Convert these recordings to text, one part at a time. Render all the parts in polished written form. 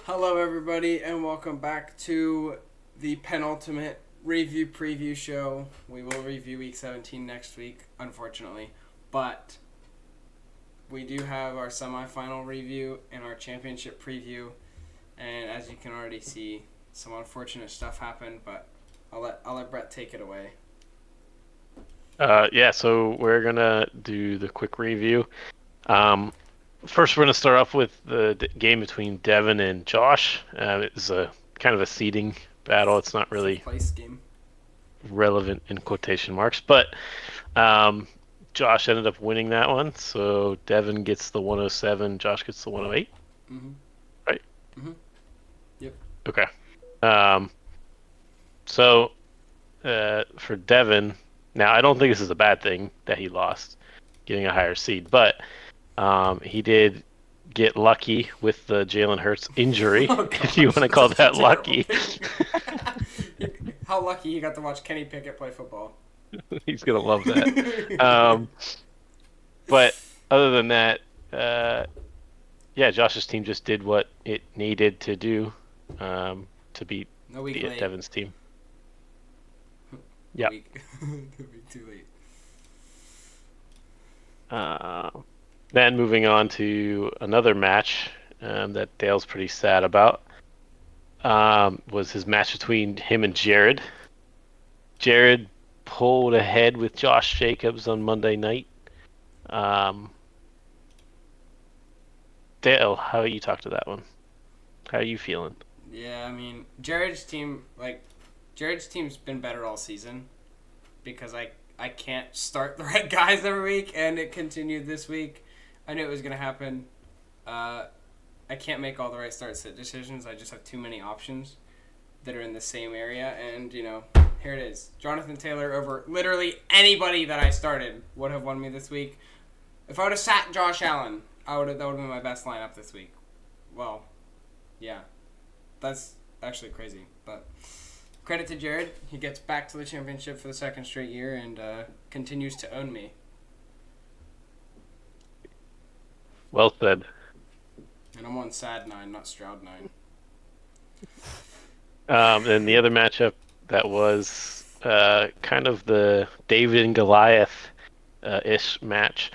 Hello, everybody, and welcome back to the penultimate review preview show. We will review Week 17 next week, unfortunately, but we do have our semifinal review and our championship preview. And as you can already see, some unfortunate stuff happened, but I'll let Brett take it away. So we're gonna do the quick review. Um, First, we're gonna start off with the game between Devin and Josh. It's a kind of a seeding battle. It's not Fifth really place game. relevant in quotation marks, but um, Josh ended up winning that one. So Devin gets the 107, Josh gets the 108, Mm-hmm. right? Mm-hmm. Yep. Okay. Um, for Devin, now I don't think this is a bad thing that he lost, getting a higher seed, but he did get lucky with the Jalen Hurts injury, Oh if you gosh, want to that's call such a that terrible lucky. thing. How lucky he got to watch Kenny Pickett play football. He's gonna love that. Um, but other than that, uh, yeah, Josh's team just did what it needed to do to beat A week late. Devin's team. A Yep. week. A week too late. Uh, then moving on to another match that Dale's pretty sad about was his match between him and Jared. Jared pulled ahead with Josh Jacobs on Monday night. Um, Dale, how you talk to that one? How are you feeling? Yeah, I mean, Jared's team's been better all season because I can't start the right guys every week, and it continued this week. I knew it was gonna happen. Uh, I can't make all the right start sit decisions. I just have too many options that are in the same area, and here it is. Jonathan Taylor over literally anybody that I started would have won me this week. If I would have sat Josh Allen, that would have been my best lineup this week. Well, yeah, that's actually crazy. But credit to Jared, he gets back to the championship for the second straight year and continues to own me. Well said. And I'm on Sad 9, not Stroud 9. And the other matchup that was kind of the David and Goliath ish match.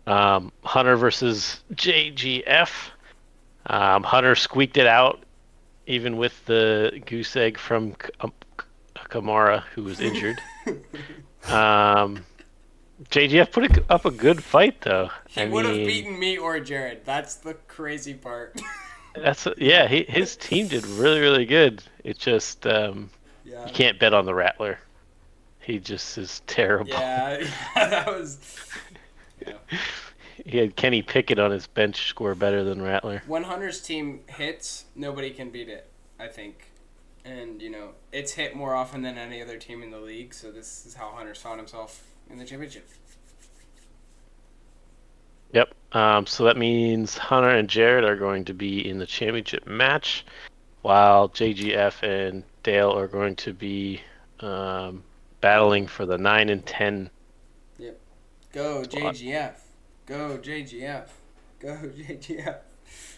Hunter versus JGF. Hunter squeaked it out, even with the goose egg from Kamara, who was injured. Um, JGF up a good fight, though. He I would have mean, beaten me or Jared. That's the crazy part. yeah, his team did really, really good. It just you Yeah. can't bet on the Rattler. He just is terrible. Yeah, that was. Yeah. He had Kenny Pickett on his bench score better than Rattler. When Hunter's team hits, nobody can beat it, I think. And, it's hit more often than any other team in the league, so this is how Hunter's found himself in the championship. Yep. So that means Hunter and Jared are going to be in the championship match, while JGF and Dale are going to be battling for the 9 and 10 Yep. Go, spot. JGF. Go, JGF. Go, JGF.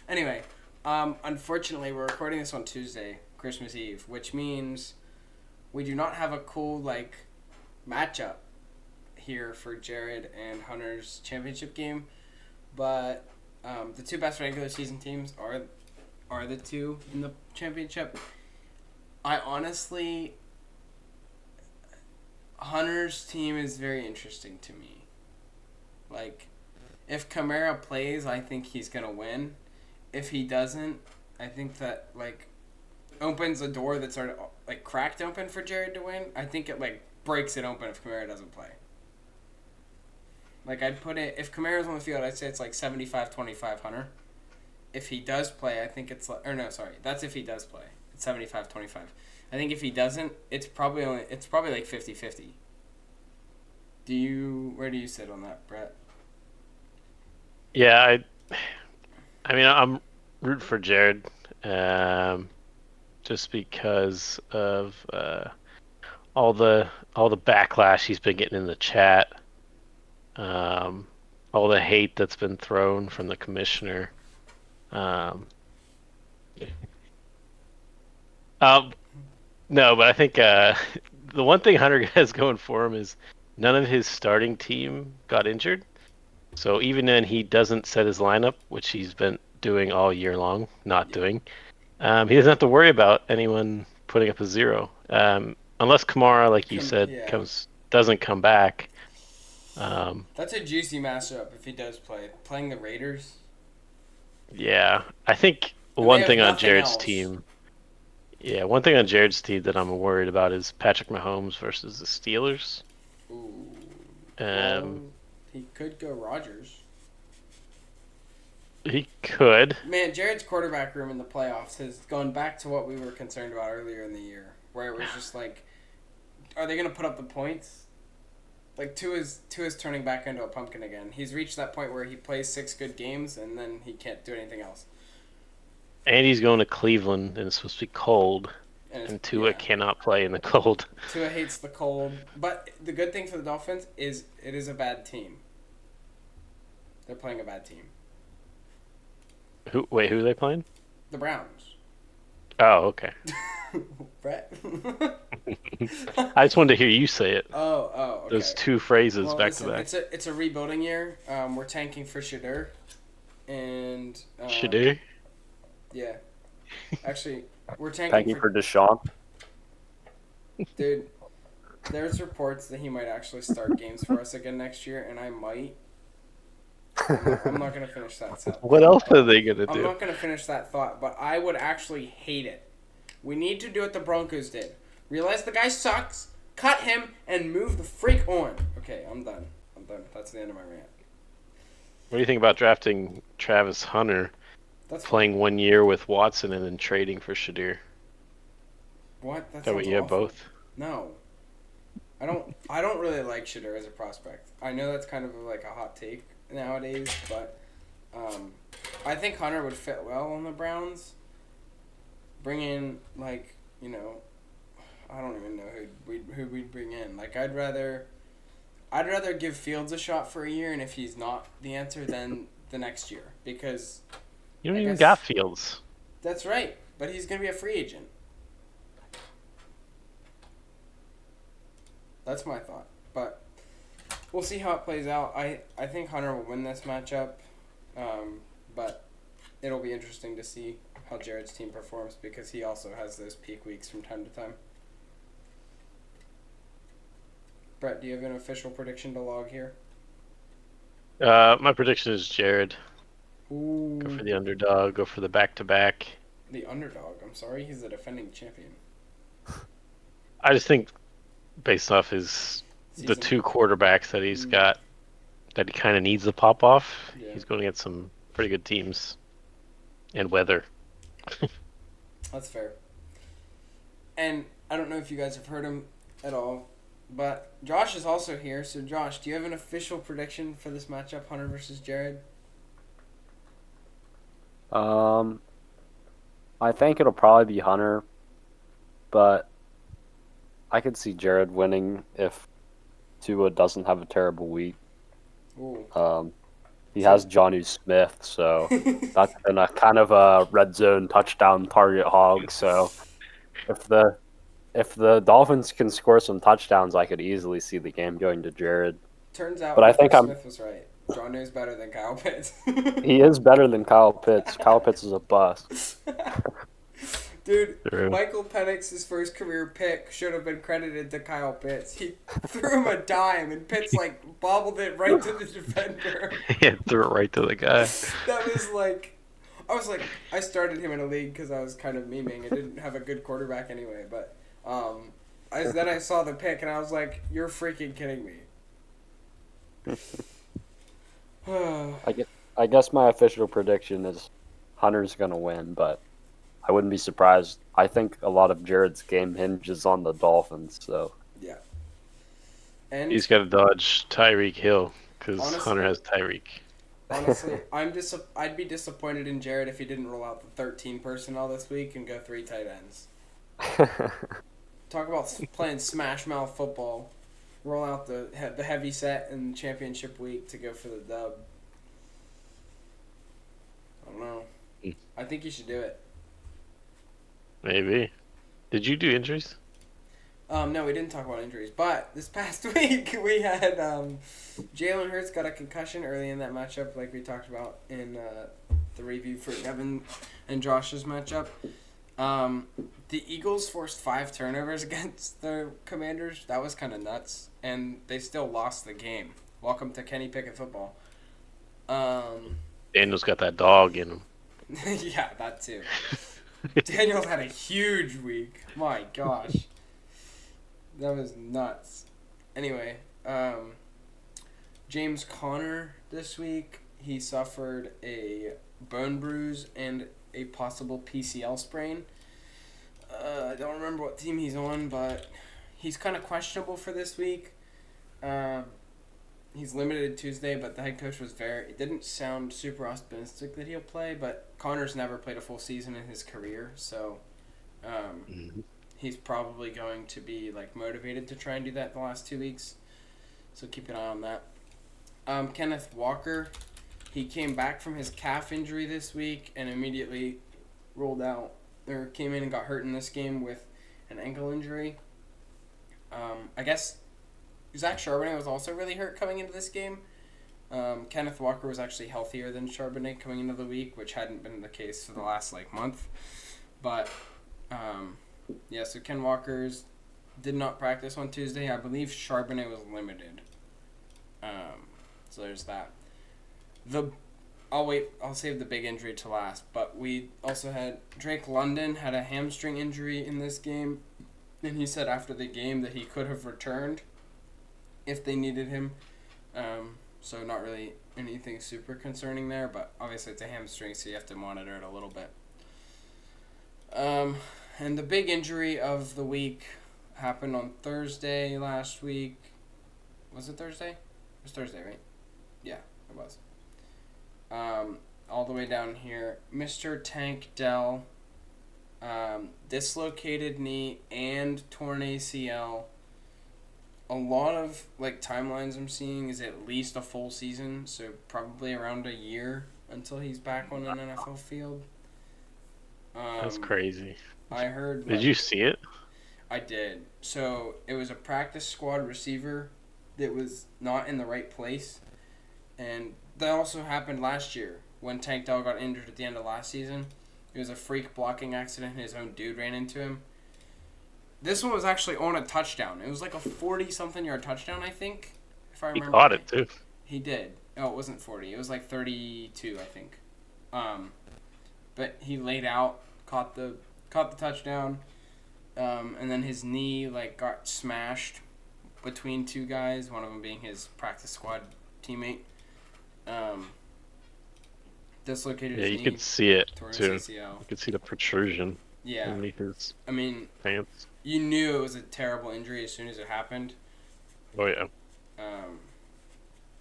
Anyway, unfortunately, we're recording this on Tuesday, Christmas Eve, which means we do not have a cool, matchup here for Jared and Hunter's championship game. But the two best regular season teams are the two in the championship. I honestly, Hunter's team is very interesting to me. Like, if Kamara plays, I think he's gonna win. If he doesn't, I think that opens a door that's already cracked open for Jared to win. I think it breaks it open if Kamara doesn't play. I'd put it if Kamara's on the field, I'd say it's 75-25 Hunter. If he does play, I think it's or no, sorry, that's if he does play. It's 75-25. I think if he doesn't, it's probably 50-50. Where do you sit on that, Brett? Yeah, I mean, I'm rooting for Jared, um, just because of all the backlash he's been getting in the chat, um, all the hate that's been thrown from the commissioner. Um, Um, no, but I think the one thing Hunter has going for him is none of his starting team got injured. So even when he doesn't set his lineup, which he's been doing all year long, not Yeah. doing, he doesn't have to worry about anyone putting up a zero. Unless Kamara, like you said, Yeah. doesn't come back. Um, That's a juicy matchup if he does play. Playing the Raiders. yeah, I think And they one have thing on nothing Jared's else. team. Yeah, one thing on Jared's team that I'm worried about is Patrick Mahomes versus the Steelers. Ooh. Well, Um, he could go Rodgers. he could. Man, Jared's quarterback room in the playoffs has gone back to what we were concerned about earlier in the year, where it was just like, are they going to put up the points? Like Tua's turning back into a pumpkin again. He's reached that point where he plays 6 good games and then he can't do anything else. And he's going to Cleveland, and it's supposed to be cold, And it's and Tua yeah. cannot play in the cold. Tua hates the cold, but the good thing for the Dolphins is it is a bad team. They're playing a bad team. Who are they playing? The Browns. Oh, okay. Brett. I just wanted to hear you say it. Okay. Those two phrases Well, back listen, to back. it's a rebuilding year. We're tanking for Shadur, and Shadur? yeah, actually, we're tanking Thank you for for Deshaun. dude. There's reports that he might actually start games for us again next year, and I might. I'm not gonna finish that set. What else are they gonna I'm do? not gonna finish that thought, but I would actually hate it. We need to do what the Broncos did. Realize the guy sucks, cut him, and move the freak on. Okay, I'm done. That's the end of my rant. What do you think about drafting Travis Hunter, That's playing 1 year with Watson, and then trading for Shadur? what? That That way sounds you have awful. both. No. I don't really like Shadur as a prospect. I know that's kind of like a hot take nowadays, but I think Hunter would fit well on the Browns. Bring in like, I don't even know who we'd bring in. Like I'd rather give Fields a shot for a year, and if he's not the answer, then the next year, because You don't I even guess- got Fields. that's right. But he's gonna be a free agent. That's my thought. But we'll see how it plays out. I think Hunter will win this matchup, but it'll be interesting to see how Jared's team performs because he also has those peak weeks from time to time. Brett, do you have an official prediction to log here? My prediction is Jared. Ooh. Go for the underdog. Go for the back-to-back. The underdog. I'm sorry, he's the defending champion. I just think, based off the Season. two quarterbacks that he's got, that he kind of needs to pop off. Yeah. He's going to get some pretty good teams and weather. That's fair. And I don't know if you guys have heard him at all, but Josh is also here. So Josh, do you have an official prediction for this matchup, Hunter versus Jared? I think it'll probably be Hunter, but I could see Jared winning if Tua doesn't have a terrible week. Ooh. He has Jonnu Smith, so that's been a kind of a red zone touchdown target hog. So if the Dolphins can score some touchdowns, I could easily see the game going to Jared. Turns out But I think Smith was right. John is better than Kyle Pitts. He is better than Kyle Pitts. Kyle Pitts is a bust. Dude, True. Michael Penix's first career pick should have been credited to Kyle Pitts. He threw him a dime, and Pitts, bobbled it right to the defender. Yeah, threw it right to the guy. That was I started him in a league because I was kind of memeing. I didn't have a good quarterback anyway, but then I saw the pick, and I was like, you're freaking kidding me. I guess my official prediction is Hunter's gonna win, but I wouldn't be surprised. I think a lot of Jared's game hinges on the Dolphins, so Yeah. And He's got to dodge Tyreek Hill because Honestly- Hunter has Tyreek. honestly, I'd be disappointed in Jared if he didn't roll out the 13 personnel this week and go 3 tight ends. Talk about playing smash mouth football. Roll out the heavy set in championship week to go for the dub. I don't know. I think you should do it. Maybe. Did you do injuries? No, we didn't talk about injuries, but this past week we had Jalen Hurts got a concussion early in that matchup, like we talked about in the review for Evan and Josh's matchup. The Eagles forced 5 turnovers against the Commanders. That was kind of nuts, and they still lost the game. Welcome to Kenny Pickett football. Daniel's got that dog in him. Yeah, that too. Daniel's had a huge week. My gosh. That was nuts. Anyway, James Conner this week, he suffered a bone bruise and a possible PCL sprain. I don't remember what team he's on, but he's kind of questionable for this week. He's limited Tuesday, but the head coach was it didn't sound super optimistic that he'll play, but Connor's never played a full season in his career, so he's probably going to be motivated to try and do that the last 2 weeks. So keep an eye on that. Kenneth Walker, he came back from his calf injury this week and immediately came in and got hurt in this game with an ankle injury. I guess Zach Charbonnet was also really hurt coming into this game. Kenneth Walker was actually healthier than Charbonnet coming into the week, which hadn't been the case for the last month. But so Ken Walker's did not practice on Tuesday. I believe Charbonnet was limited. So there's that. I'll save the big injury to last. But we also had Drake London had a hamstring injury in this game. And he said after the game that he could have returned if they needed him. So not really anything super concerning there, but obviously it's a hamstring, so you have to monitor it a little bit. And the big injury of the week happened on Thursday last week. Was it Thursday? It was Thursday, right? Yeah, it was. All the way down here, Mr. Tank Dell, dislocated knee and torn ACL. A lot of timelines I'm seeing is at least a full season, so probably around a year until he's back on an NFL field. That's crazy. I heard. Did you see it? I did. So it was a practice squad receiver that was not in the right place, and that also happened last year when Tank Dell got injured at the end of last season. It was a freak blocking accident. His own dude ran into him. This one was actually on a touchdown. It was a 40-something yard touchdown, I think, if I remember. He caught it, too. He did. Oh, it wasn't 40. It was 32, I think. But he laid out, caught the touchdown, and then his knee got smashed between 2 guys, one of them being his practice squad teammate. Dislocated his knee. Yeah, you could see it, too. ACL. You could see the protrusion underneath his pants. You knew it was a terrible injury as soon as it happened. Oh, yeah.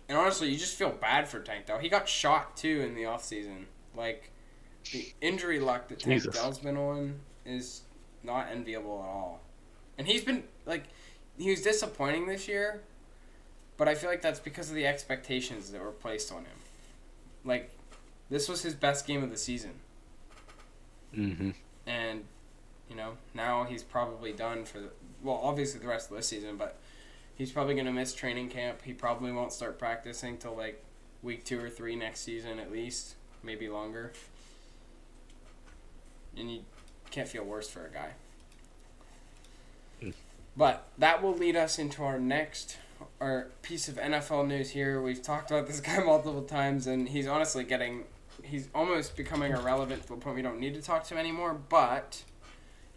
And honestly, you just feel bad for Tank Dell. He got shot, too, in the offseason. The injury luck that Tank Dell's been on is not enviable at all. And he's been, he was disappointing this year, but I feel that's because of the expectations that were placed on him. This was his best game of the season. Mm-hmm. And, now he's probably done for obviously the rest of this season, but he's probably going to miss training camp. He probably won't start practicing till week 2 or 3 next season at least, maybe longer. And you can't feel worse for a guy. But that will lead us into our piece of NFL news here. We've talked about this guy multiple times, and he's honestly he's almost becoming irrelevant to the point we don't need to talk to him anymore, but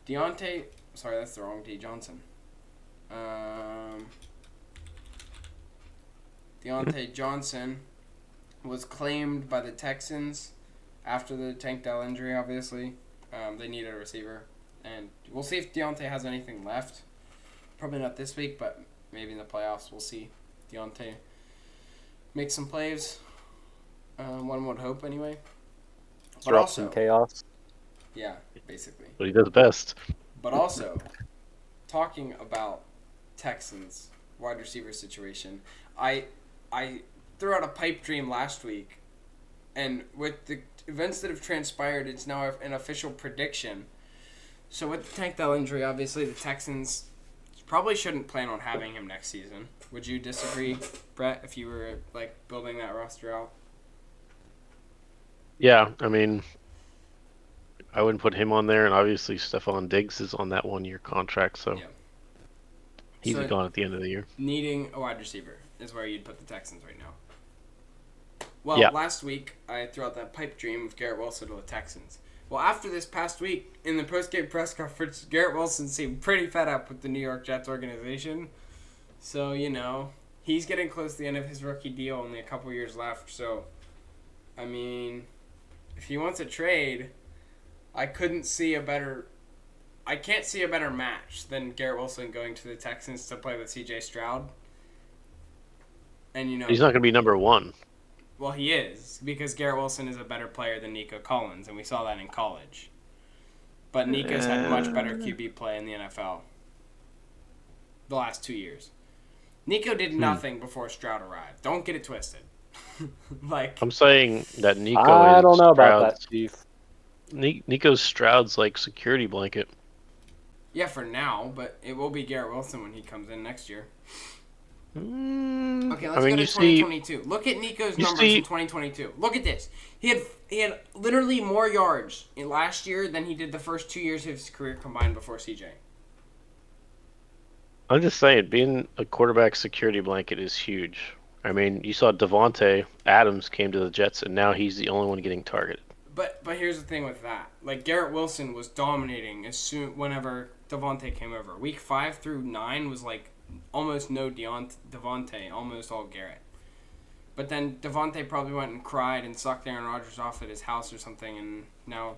Deontay Johnson was claimed by the Texans after the Tank Dell injury, obviously. They needed a receiver, and we'll see if Deontay has anything left. Probably not this week, but maybe in the playoffs we'll see Deontay make some plays. One would hope, anyway. But also, some chaos. Yeah, basically. But he does best. But also, talking about Texans wide receiver situation, I threw out a pipe dream last week, and with the events that have transpired, it's now an official prediction So with the Tank Dell injury, obviously the Texans probably shouldn't plan on having him next season. Would you disagree, Brett, if you were like building that roster out? Yeah, I mean, I wouldn't put him on there, and obviously Stephon Diggs is on that 1-year contract, so Yeah. he's So- gone at the end of the year. Needing a wide receiver is where you'd put the Texans right now. Well, Yeah. last week I threw out that pipe dream of Garrett Wilson to the Texans. Well, after this past week, in the post-game press conference, Garrett Wilson seemed pretty fed up with the New York Jets organization. So, he's getting close to the end of his rookie deal, only a couple years left. So, I mean, if he wants a trade, I can't see a better match than Garrett Wilson going to the Texans to play with C.J. Stroud. And, He's not going to be number 1. well, he is, because Garrett Wilson is a better player than Nico Collins, and we saw that in college. But Nico's had much better QB play in the NFL the last 2 years. Nico did nothing before Stroud arrived. Don't get it twisted. I'm saying that Nico I is don't know about that, Stroud's- Steve. Nico's Stroud's like security blanket. Yeah, for now, but it will be Garrett Wilson when he comes in next year. Okay, let's I mean, go to you see, 2022. Look at Nico's you numbers see- in 2022. Look at this. He had literally more yards in last year than he did the first 2 years of his career combined before CJ. I'm just saying, being a quarterback security blanket is huge. I mean, you saw Devontae Adams came to the Jets, and now he's the only one getting targeted. But here's the thing with that. Like, Garrett Wilson was dominating whenever Devontae came over. Week 5 through 9 was like almost no Devontae, almost all Garrett. But then Devontae probably went and cried and sucked Aaron Rodgers off at his house or something, and now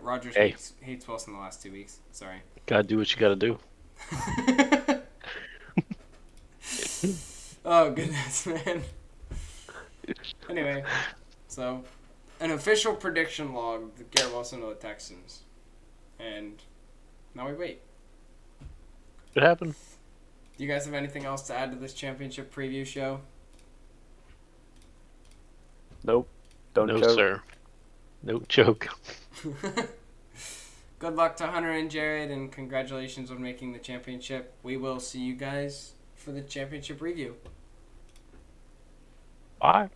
Rodgers hates Wilson the last 2 weeks. Sorry. Gotta do what you gotta do. Oh, goodness, man. Anyway, so an official prediction log, the Garrett Wilson to the Texans. And now we wait. It happened. Do you guys have anything else to add to this championship preview show? Nope. Don't No, joke. sir. No joke. Good luck to Hunter and Jared, and congratulations on making the championship. We will see you guys for the championship review. Bye.